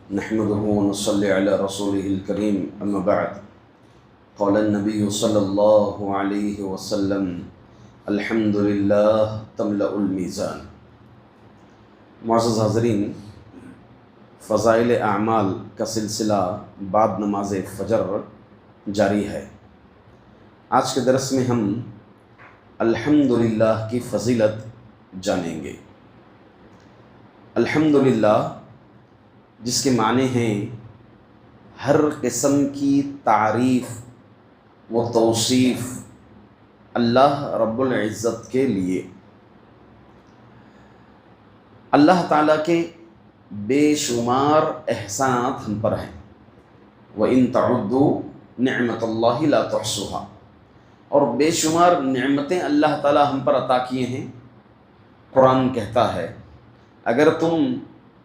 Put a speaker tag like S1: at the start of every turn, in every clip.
S1: نحمده ونصلي على رسوله الكريم أما بعد قال النبي صلى الله عليه وسلم الحمد لله تملأ الميزان۔ معزز حاضرین، فضائل اعمال کا سلسلہ بعد نماز فجر جاری ہے۔ آج کے درس میں ہم الحمدللہ کی فضیلت جانیں گے۔ الحمدللہ جس کے معنی ہیں ہر قسم کی تعریف و توصیف اللہ رب العزت کے لیے، اللہ تعالیٰ کے بے شمار احسانات ہم پر ہیں۔ وَإِن تَعُدُّوا نِعْمَةَ اللَّهِ لَا تُحْصُوهَا، اور بے شمار نعمتیں اللہ تعالیٰ ہم پر عطا کیے ہیں۔ قرآن کہتا ہے اگر تم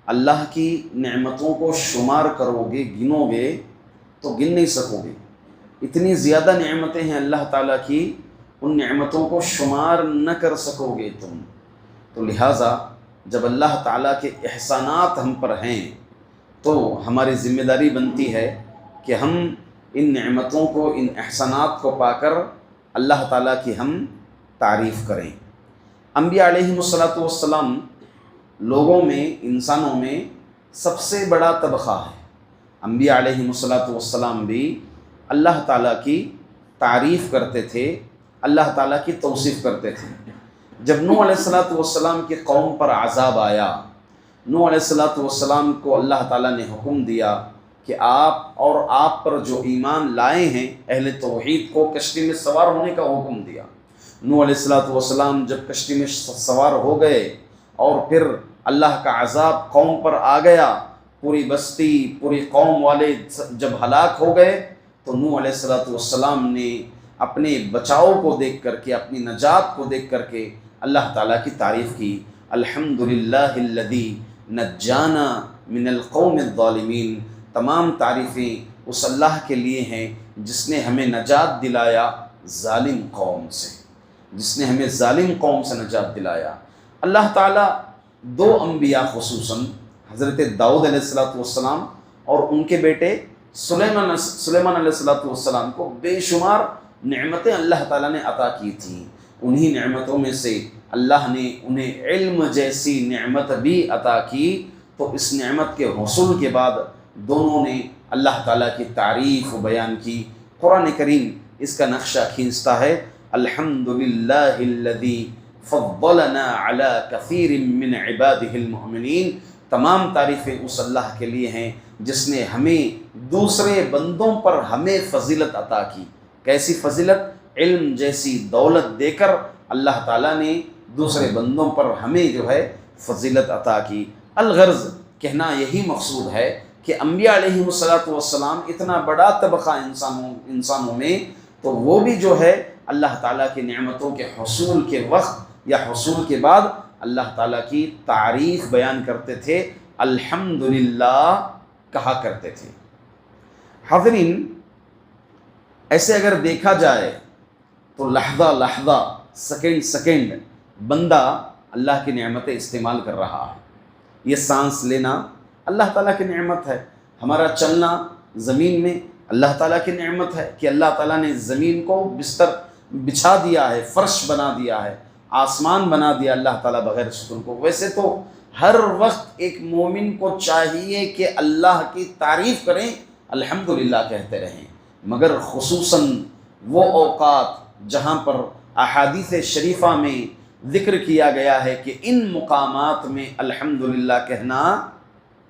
S1: اللہ کی نعمتوں کو شمار کرو گے، گنو گے تو گن نہیں سکو گے۔ اتنی زیادہ نعمتیں ہیں اللہ تعالیٰ کی، ان نعمتوں کو شمار نہ کر سکو گے تم۔ تو لہٰذا جب اللہ تعالیٰ کے احسانات ہم پر ہیں تو ہماری ذمہ داری بنتی ہے کہ ہم ان نعمتوں کو، ان احسانات کو پا کر اللہ تعالیٰ کی ہم تعریف کریں۔ انبیاء علیہم السلام لوگوں میں، انسانوں میں سب سے بڑا طبقہ ہے۔ انبیاء علیہم السلام بھی اللہ تعالیٰ کی تعریف کرتے تھے، اللہ تعالیٰ کی توصیف کرتے تھے۔ جب نوح علیہ السلام کی قوم پر عذاب آیا، نوح علیہ السلام کو اللہ تعالیٰ نے حکم دیا کہ آپ پر جو ایمان لائے ہیں اہل توحید کو کشتی میں سوار ہونے کا حکم دیا۔ نوح علیہ السلام جب کشتی میں سوار ہو گئے اور پھر اللہ کا عذاب قوم پر آ گیا، پوری بستی، پوری قوم والے جب ہلاک ہو گئے تو نوح علیہ السلام نے اپنے بچاؤ کو دیکھ کر کے، اپنی نجات کو دیکھ کر کے اللہ تعالیٰ کی تعریف کی۔ الحمدللہ الذی نجانا من القوم الظالمین، تمام تعریفیں اس اللہ کے لیے ہیں جس نے ہمیں نجات دلایا ظالم قوم سے، جس نے ہمیں ظالم قوم سے نجات دلایا۔ اللہ تعالیٰ دو انبیاء خصوصاً حضرت داؤد علیہ السلام اور ان کے بیٹے سلیمان علیہ السلام کو بے شمار نعمتیں اللہ تعالیٰ نے عطا کی تھیں۔ انہی نعمتوں میں سے اللہ نے انہیں علم جیسی نعمت بھی عطا کی، تو اس نعمت کے حصول کے بعد دونوں نے اللہ تعالیٰ کی تعریف و بیان کی۔ قرآن کریم اس کا نقشہ کھینچتا ہے، الحمدللہ الذی فضلنا علی کثیر من عبادہ المؤمنین، تمام تعریفیں اس اللہ کے لیے ہیں جس نے ہمیں دوسرے بندوں پر ہمیں فضیلت عطا کی۔ کیسی فضیلت؟ علم جیسی دولت دے کر اللہ تعالیٰ نے دوسرے بندوں پر ہمیں فضیلت عطا کی۔ الغرض کہنا یہی مقصود ہے کہ انبیاء علیہم السلام اتنا بڑا طبقہ انسانوں میں، تو وہ بھی اللہ تعالیٰ کی نعمتوں کے حصول کے وقت یا حصول کے بعد اللہ تعالیٰ کی تعریف بیان کرتے تھے، الحمدللہ کہا کرتے تھے۔ حاضرین، ایسے اگر دیکھا جائے تو لحظہ لحظہ، سیکنڈ سیکنڈ بندہ اللہ کی نعمتیں استعمال کر رہا ہے۔ یہ سانس لینا اللہ تعالیٰ کی نعمت ہے، ہمارا چلنا زمین میں اللہ تعالیٰ کی نعمت ہے کہ اللہ تعالیٰ نے زمین کو بستر بچھا دیا ہے، فرش بنا دیا ہے، آسمان بنا دیا اللہ تعالیٰ بغیر ستون کو۔ ویسے تو ہر وقت ایک مومن کو چاہیے کہ اللہ کی تعریف کریں، الحمدللہ کہتے رہیں، مگر خصوصاً وہ اوقات جہاں پر احادیث شریفہ میں ذکر کیا گیا ہے کہ ان مقامات میں الحمدللہ کہنا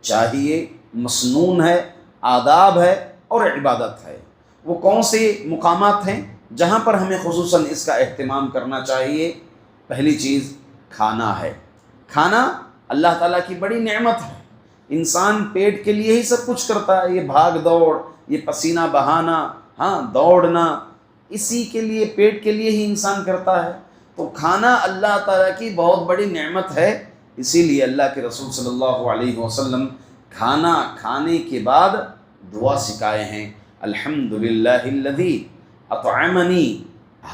S1: چاہیے، مسنون ہے، آداب ہے اور عبادت ہے۔ وہ کون سے مقامات ہیں جہاں پر ہمیں خصوصاً اس کا اہتمام کرنا چاہیے؟ پہلی چیز کھانا ہے۔ کھانا اللہ تعالیٰ کی بڑی نعمت ہے۔ انسان پیٹ کے لیے ہی سب کچھ کرتا ہے، یہ بھاگ دوڑ، یہ پسینہ بہانا، دوڑنا، اسی کے لیے، پیٹ کے لیے ہی انسان کرتا ہے۔ تو کھانا اللہ تعالیٰ کی بہت بڑی نعمت ہے، اسی لیے اللہ کے رسول صلی اللہ علیہ وسلم کھانا کھانے کے بعد دعا سکھائے ہیں، الحمدللہ الذی اطعمنی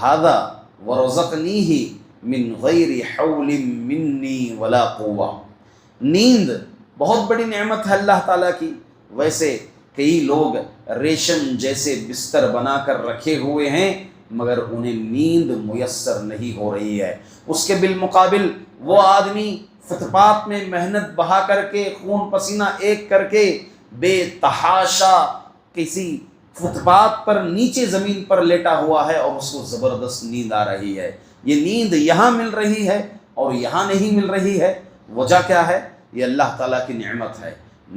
S1: ھذا ورزقنیہ من غیر حول منی ولا قوہ۔ نیند بہت بڑی نعمت ہے اللہ تعالیٰ کی. ویسے کئی لوگ ریشم جیسے بستر بنا کر رکھے ہوئے ہیں مگر انہیں نیند میسر نہیں ہو رہی ہے. اس کے بالمقابل وہ آدمی فٹ پاتھ میں محنت بہا کر کے خون پسینہ ایک کر کے بے تحاشا کسی فٹ پاتھ پر نیچے زمین پر لیٹا ہوا ہے اور اس کو زبردست نیند آ رہی ہے. یہ نیند یہاں مل رہی ہے اور یہاں نہیں مل رہی ہے. وجہ کیا ہے؟ یہ اللہ تعالیٰ کی نعمت ہے.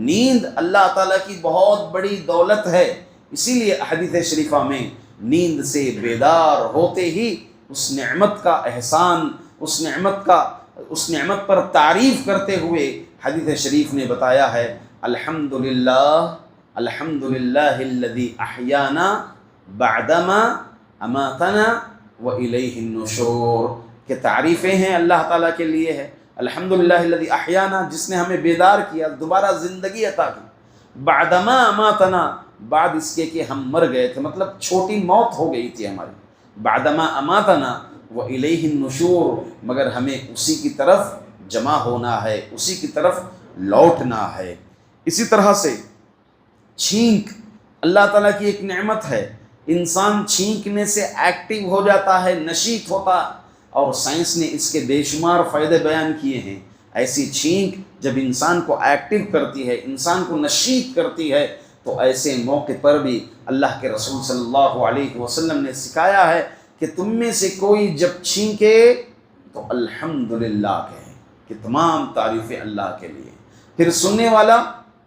S1: نیند اللہ تعالیٰ کی بہت بڑی دولت ہے. اسی لیے حدیث شریفہ میں نیند سے بیدار ہوتے ہی اس نعمت کا احسان، اس نعمت پر تعریف کرتے ہوئے حدیث شریف نے بتایا ہے الحمدللہ الذی احیانا بعدما اماتنا والیہ النشور، کہ تعریفیں ہیں اللہ تعالیٰ کے لیے ہے. الحمدللہ الذی احیانا، جس نے ہمیں بیدار کیا، دوبارہ زندگی عطا کی. بعدما اماتنا، بعد اس کے کہ ہم مر گئے تھے، مطلب چھوٹی موت ہو گئی تھی ہماری. بعدما اماتنا والیہ النشور، مگر ہمیں اسی کی طرف جمع ہونا ہے، اسی کی طرف لوٹنا ہے. اسی طرح سے چھینک اللہ تعالیٰ کی ایک نعمت ہے. انسان چھینکنے سے ایکٹیو ہو جاتا ہے، نشیط ہوتا، اور سائنس نے اس کے بے شمار فائدے بیان کیے ہیں. ایسی چھینک جب انسان کو ایکٹیو کرتی ہے، انسان کو نشیط کرتی ہے، تو ایسے موقع پر بھی اللہ کے رسول صلی اللہ علیہ وسلم نے سکھایا ہے کہ تم میں سے کوئی جب چھینکے تو الحمدللہ کہے، کہ تمام تعریفیں اللہ کے لیے. پھر سننے والا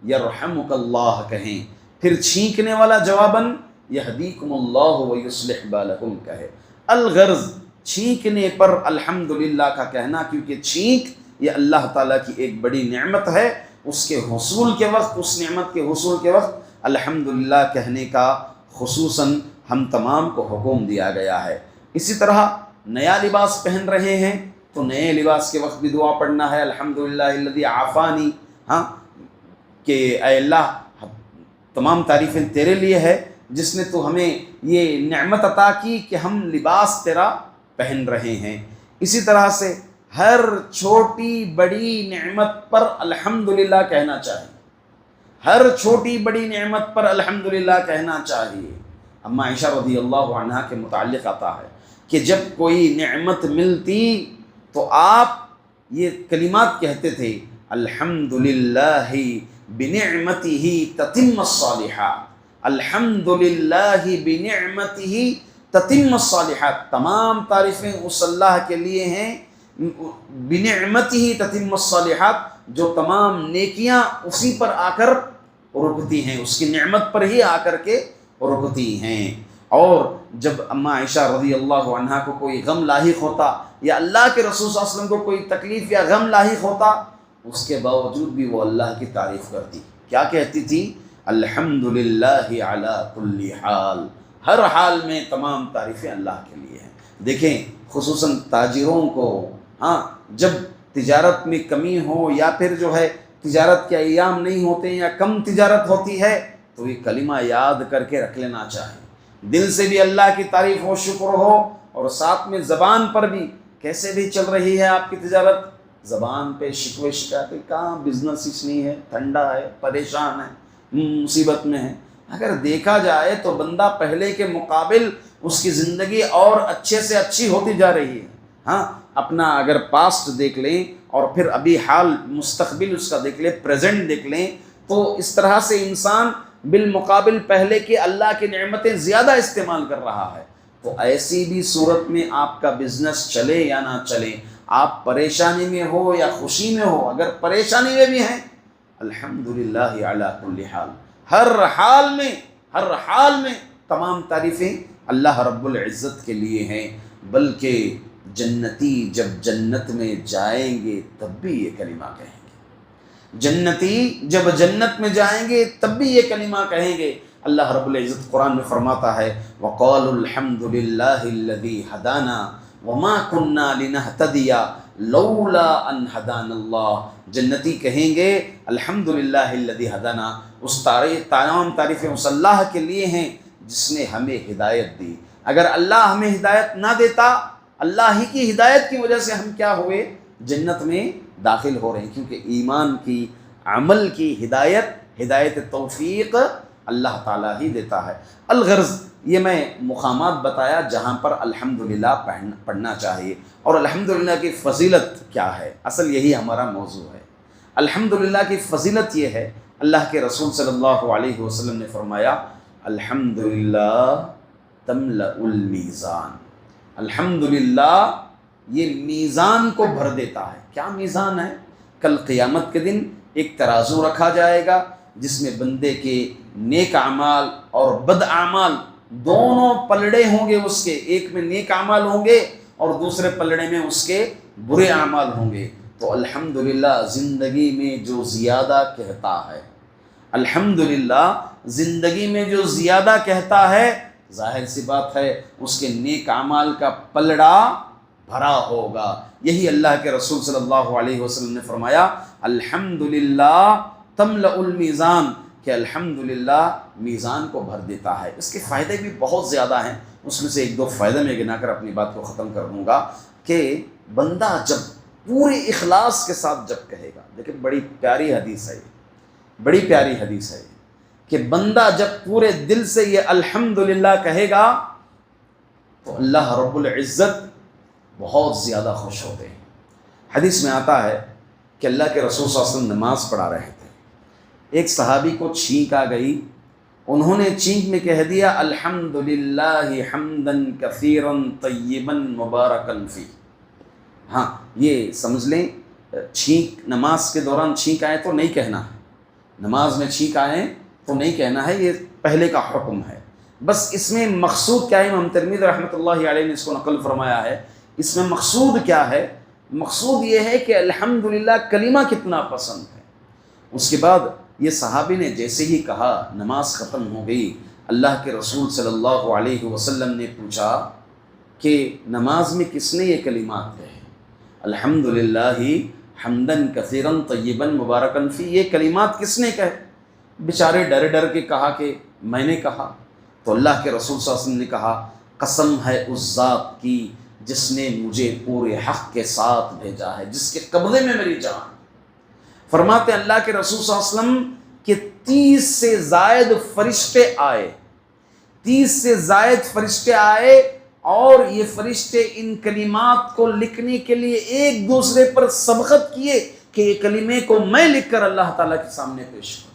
S1: یرحمک اللہ کہیں، پھر چھینکنے والا جواباً یہدیکم اللہ ویصلح بالکم کہے. الغرض چھینکنے پر الحمدللہ کا کہنا، کیونکہ چھینک یہ اللہ تعالیٰ کی ایک بڑی نعمت ہے. اس کے حصول کے وقت، اس نعمت کے حصول کے وقت الحمدللہ کہنے کا خصوصاً ہم تمام کو حکم دیا گیا ہے. اسی طرح نیا لباس پہن رہے ہیں تو نئے لباس کے وقت بھی دعا پڑھنا ہے الحمدللہ الذی عافانی، ہاں، کہ اے اللہ تمام تعریفیں تیرے لیے ہے جس نے تو ہمیں یہ نعمت عطا کی کہ ہم لباس تیرا پہن رہے ہیں. اسی طرح سے ہر چھوٹی بڑی نعمت پر الحمدللہ کہنا چاہیے، ہر چھوٹی بڑی نعمت پر الحمدللہ کہنا چاہیے. اما عائشہ رضی اللہ عنہا کے متعلق آتا ہے کہ جب کوئی نعمت ملتی تو آپ یہ کلمات کہتے تھے الحمدللہ بنعمتہ تتم الصالحات، الحمدللہ بنعمتہ تتم الصالحات. تمام تعریفیں اس اللہ کے لیے ہیں، بنعمتہ تتم الصالحات، جو تمام نیکیاں اسی پر آ کر رکتی ہیں، اس کی نعمت پر ہی آ کر کے رکتی ہیں. اور جب اما عائشہ رضی اللہ عنہا کو کوئی غم لاحق ہوتا یا اللہ کے رسول صلی اللہ علیہ وسلم کو کوئی تکلیف یا غم لاحق ہوتا، اس کے باوجود بھی وہ اللہ کی تعریف کرتی. کیا کہتی تھی؟ الحمدللہ علی کل حال، ہر حال میں تمام تعریفیں اللہ کے لیے ہیں. دیکھیں خصوصاً تاجروں کو، ہاں، جب تجارت میں کمی ہو یا پھر جو ہے تجارت کے ایام نہیں ہوتے یا کم تجارت ہوتی ہے تو یہ کلمہ یاد کر کے رکھ لینا چاہیے. دل سے بھی اللہ کی تعریف ہو، شکر ہو، اور ساتھ میں زبان پر بھی کیسے بھی چل رہی ہے آپ کی تجارت، زبان پہ شکوے شکایتیں، کہاں بزنس اس نہیں ہے، ٹھنڈا ہے، پریشان ہے، مصیبت میں ہے. اگر دیکھا جائے تو بندہ پہلے کے مقابل اس کی زندگی اور اچھے سے اچھی ہوتی جا رہی ہے. ہاں، اپنا اگر پاسٹ دیکھ لیں اور پھر ابھی حال مستقبل اس کا دیکھ لیں، پریزنٹ دیکھ لیں، تو اس طرح سے انسان بالمقابل پہلے کے اللہ کی نعمتیں زیادہ استعمال کر رہا ہے. تو ایسی بھی صورت میں آپ کا بزنس چلے یا نہ چلے، آپ پریشانی میں ہو یا خوشی میں ہو، اگر پریشانی میں بھی ہیں الحمدللہ علی کل حال، ہر حال میں تمام تعریفیں اللہ رب العزت کے لیے ہیں. بلکہ جنتی جب جنت میں جائیں گے تب بھی یہ کلمہ کہیں گے، جنتی جب جنت میں جائیں گے تب بھی یہ کلمہ کہیں گے. اللہ رب العزت قرآن میں فرماتا ہے وَقَالُوا الْحَمْدُ لِلَّهِ الَّذِي هَدَانَا وَمَا كُنَّا لِنَهْتَدِيَ لَوْلَا أَنْ هَدَانَ اللَّهُ. جنتی کہیں گے الحمدللہ الذی ہدانا، اس تمام تعریفیں اس اللہ کے لیے ہیں جس نے ہمیں ہدایت دی. اگر اللہ ہمیں ہدایت نہ دیتا، اللہ ہی کی ہدایت کی وجہ سے ہم کیا ہوئے؟ جنت میں داخل ہو رہے ہیں. کیونکہ ایمان کی عمل کی ہدایت توفیق اللہ تعالیٰ ہی دیتا ہے۔ الغرض یہ میں مقامات بتایا جہاں پر الحمدللہ پڑھنا چاہیے، اور الحمدللہ کی فضیلت کیا ہے، اصل یہی ہمارا موضوع ہے۔ الحمدللہ کی فضیلت یہ ہے، اللہ کے رسول صلی اللہ علیہ وسلم نے فرمایا الحمدللہ تملأ المیزان، الحمدللہ یہ میزان کو بھر دیتا ہے۔ کیا میزان ہے؟ کل قیامت کے دن ایک ترازو رکھا جائے گا جس میں بندے کے نیک اعمال اور بد اعمال دونوں پلڑے ہوں گے، اس کے ایک میں نیک اعمال ہوں گے اور دوسرے پلڑے میں اس کے برے اعمال ہوں گے۔ تو الحمدللہ زندگی میں جو زیادہ کہتا ہے، الحمدللہ زندگی میں جو زیادہ کہتا ہے، ظاہر سی بات ہے اس کے نیک اعمال کا پلڑا بھرا ہوگا۔ یہی اللہ کے رسول صلی اللہ علیہ وسلم نے فرمایا الحمدللہ تملأ المیزان، کہ الحمدللہ میزان کو بھر دیتا ہے۔ اس کے فائدے بھی بہت زیادہ ہیں، اس میں سے ایک دو فائدے میں گنا کر اپنی بات کو ختم کر دوں گا کہ بندہ جب پورے اخلاص کے ساتھ جب کہے گا، دیکھیں بڑی پیاری حدیث ہے، بڑی پیاری حدیث ہے کہ بندہ جب پورے دل سے یہ الحمدللہ کہے گا تو اللہ رب العزت بہت زیادہ خوش ہوتے ہیں۔ حدیث میں آتا ہے کہ اللہ کے رسول صلی اللہ علیہ وسلم نماز پڑھا رہے تھے، ایک صحابی کو چھینک آ گئی، انہوں نے چھینک میں کہہ دیا الحمدللہ حمدا کثیرا طیبا مبارکا فی۔ ہاں یہ سمجھ لیں، چھینک نماز کے دوران چھینک آئے تو نہیں کہنا ہے، نماز میں چھینک آئے تو نہیں کہنا ہے، یہ پہلے کا حکم ہے۔ بس اس میں مقصود کیا ہے، امام ترمذی رحمۃ اللہ علیہ نے اس کو نقل فرمایا ہے، اس میں مقصود کیا ہے؟ مقصود یہ ہے کہ الحمدللہ کلمہ کتنا پسند ہے۔ اس کے بعد یہ صحابی نے جیسے ہی کہا نماز ختم ہو گئی، اللہ کے رسول صلی اللہ علیہ وسلم نے پوچھا کہ نماز میں کس نے یہ کلمات کہے؟ الحمدللہ حمدا کثیرا طیبا مبارکا فی، یہ کلمات کس نے کہے؟ بیچارے ڈر ڈر کے کہا کہ میں نے کہا۔ تو اللہ کے رسول صلی اللہ علیہ وسلم نے کہا قسم ہے اس ذات کی جس نے مجھے پورے حق کے ساتھ بھیجا ہے، جس کے قبضے میں میری جان۔ فرماتے ہیں اللہ کے رسول صلی اللہ علیہ وسلم کہ 30 سے زائد فرشتے آئے، 30 سے زائد فرشتے آئے، اور یہ فرشتے ان کلمات کو لکھنے کے لیے ایک دوسرے پر سبقت کیے کہ یہ کلمے کو میں لکھ کر اللہ تعالیٰ کے سامنے پیش کروں،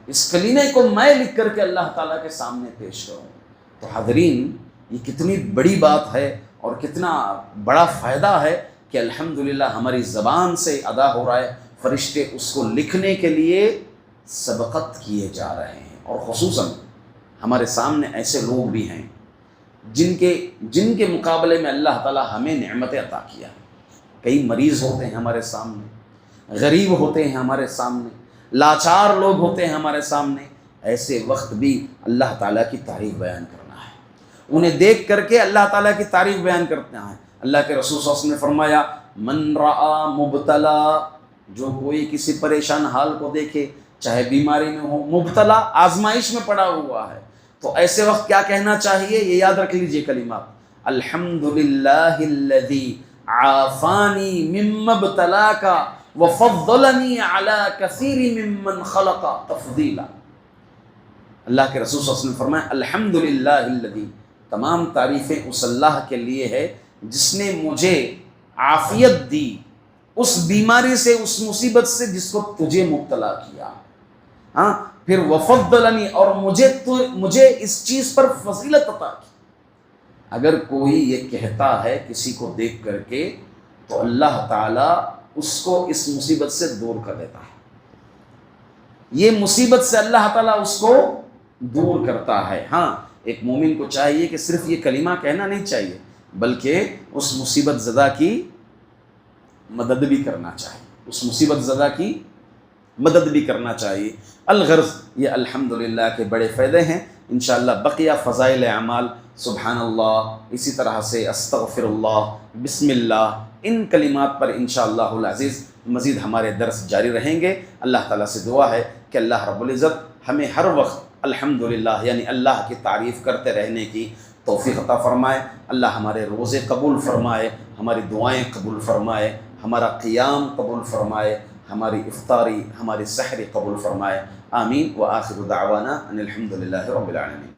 S1: اس کلمے کو میں لکھ کر کے اللہ تعالیٰ کے سامنے پیش کروں۔ تو حاضرین یہ کتنی بڑی بات ہے اور کتنا بڑا فائدہ ہے کہ الحمدللہ ہماری زبان سے ادا ہو رہا ہے، فرشتے اس کو لکھنے کے لیے سبقت کیے جا رہے ہیں۔ اور خصوصاً ہمارے سامنے ایسے لوگ بھی ہیں جن کے مقابلے میں اللہ تعالیٰ ہمیں نعمتیں عطا کیا۔ کئی مریض ہوتے ہیں ہمارے سامنے، غریب ہوتے ہیں ہمارے سامنے، لاچار لوگ ہوتے ہیں ہمارے سامنے، ایسے وقت بھی اللہ تعالیٰ کی تعریف بیان کرنا ہے، انہیں دیکھ کر کے اللہ تعالیٰ کی تعریف بیان کرنا ہے۔ اللہ کے رسول صلی اللہ علیہ وسلم نے فرمایا من رعا مبتلا، جو کوئی کسی پریشان حال کو دیکھے، چاہے بیماری میں ہو، مبتلا آزمائش میں پڑا ہوا ہے، تو ایسے وقت کیا کہنا چاہیے؟ یہ یاد رکھ لیجئے کلمات، الحمدللہ الذی عافانی مما ابتلاک وفضلنی علی کثیر ممن خلق تفضیلا۔ اللہ کے رسول صلی اللہ علیہ وسلم نے فرمایا الحمدللہ الذی، تمام تعریفیں اس اللہ کے لیے ہے جس نے مجھے عافیت دی اس بیماری سے، اس مصیبت سے جس کو تجھے مبتلا کیا، ہاں پھر وفضلنی، اور مجھے اس چیز پر فضیلت عطا کی۔ اگر کوئی یہ کہتا ہے کسی کو دیکھ کر کے تو اللہ تعالیٰ اس کو اس مصیبت سے دور کر دیتا ہے، یہ مصیبت سے اللہ تعالیٰ اس کو دور کرتا ہے۔ ہاں ایک مومن کو چاہیے کہ صرف یہ کلمہ کہنا نہیں چاہیے، بلکہ اس مصیبت زدہ کی مدد بھی کرنا چاہیے، اس مصیبت زدہ کی مدد بھی کرنا چاہیے۔ الغرض یہ الحمدللہ کے بڑے فائدے ہیں۔ انشاءاللہ بقیہ فضائل اعمال، سبحان اللہ، اسی طرح سے استغفر اللہ، بسم اللہ، ان کلمات پر انشاءاللہ العزیز مزید ہمارے درس جاری رہیں گے۔ اللہ تعالیٰ سے دعا ہے کہ اللہ رب العزت ہمیں ہر وقت الحمدللہ یعنی اللہ کی تعریف کرتے رہنے کی توفیق عطا فرمائے۔ اللہ ہمارے روزے قبول فرمائے، ہماری دعائیں قبول فرمائے، ہمارا قیام قبول فرمائے، ہماری افطاری، ہماری سحری قبول فرمائے. آمین. وآخر دعوانا ان الحمد للہ رب العالمین.